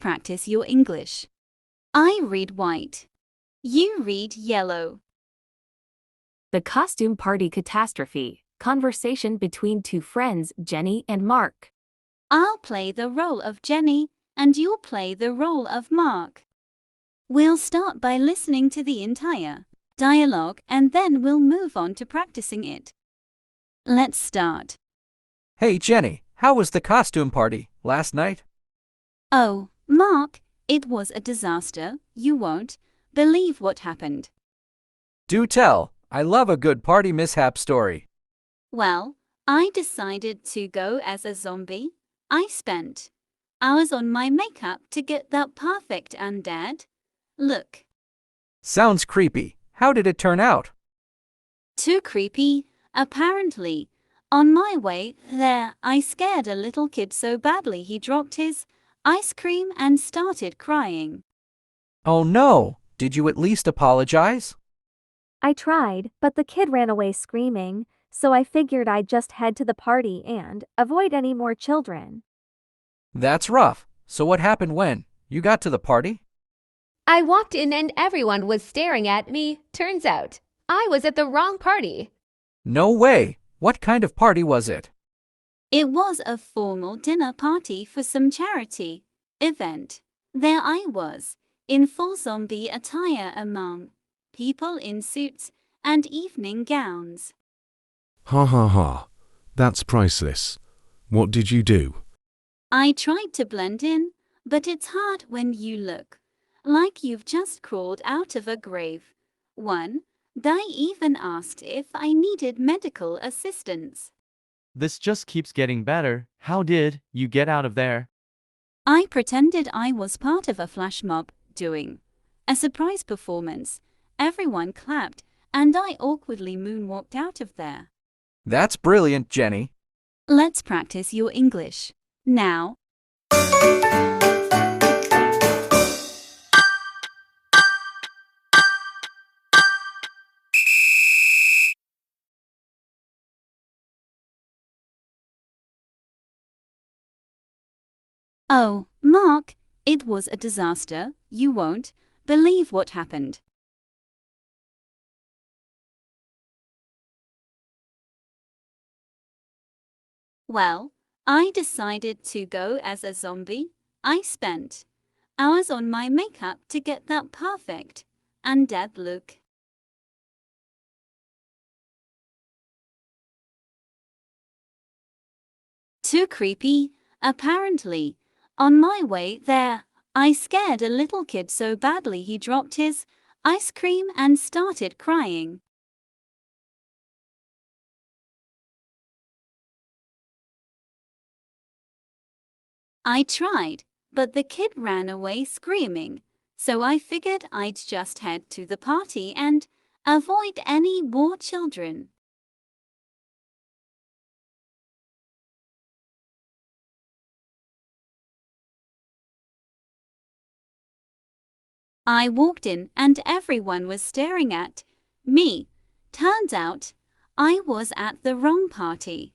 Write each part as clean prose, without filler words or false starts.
practice your English. I read white. You read yellow. The costume party catastrophe. Conversation between two friends, Jenny and Mark. I'll play the role of Jenny, and you'll play the role of Mark. We'll start by listening to the entire dialogue and then we'll move on to practicing it. Let's start. Hey Jenny, how was the costume party last night? Oh, Mark, it was a disaster. You won't believe what happened. Do tell, I love a good party mishap story. Well, I decided to go as a zombie. I spent hours on my makeup to get that perfect undead look. Sounds creepy. How did it turn out? Too creepy, apparently. On my way there, I scared a little kid so badly he dropped his ice cream and started crying. Oh no, did you at least apologize? I tried, but the kid ran away screaming, so I figured I'd just head to the party and avoid any more children. That's rough. So what happened when you got to the party? I walked in and everyone was staring at me. Turns out, I was at the wrong party. No way. What kind of party was it? It was a formal dinner party for some charity event. There I was, in full zombie attire among people in suits and evening gowns. Ha ha ha. That's priceless. What did you do? I tried to blend in, but it's hard when you look like you've just crawled out of a grave. One guy even asked if I needed medical assistance. This just keeps getting better. How did you get out of there? I pretended I was part of a flash mob doing a surprise performance. Everyone clapped, and I awkwardly moonwalked out of there. That's brilliant, Jenny. Let's practice your English now. Oh, Mark, it was a disaster. You won't believe what happened. Well, I decided to go as a zombie. I spent hours on my makeup to get that perfect undead look. Too creepy, apparently. On my way there, I scared a little kid so badly he dropped his ice cream and started crying. I tried, but the kid ran away screaming, so I figured I'd just head to the party and avoid any more children. I walked in and everyone was staring at me. Turns out, I was at the wrong party.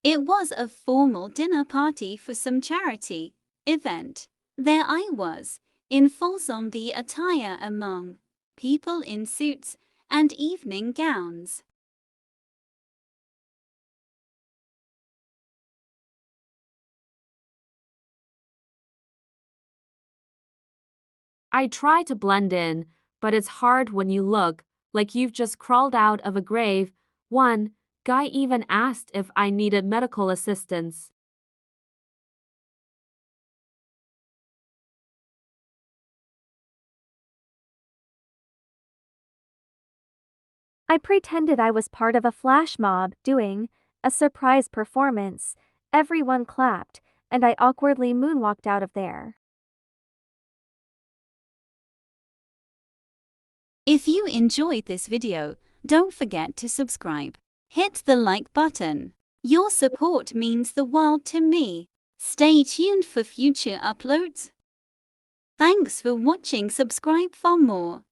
It was a formal dinner party for some charity event. There I was, in full zombie attire among people in suits and evening gowns. I try to blend in, but it's hard when you look like you've just crawled out of a grave. One guy even asked if I needed medical assistance. I pretended I was part of a flash mob doing a surprise performance. Everyone clapped, and I awkwardly moonwalked out of there. If you enjoyed this video, don't forget to subscribe. Hit the like button. Your support means the world to me. Stay tuned for future uploads. Thanks for watching. Subscribe for more.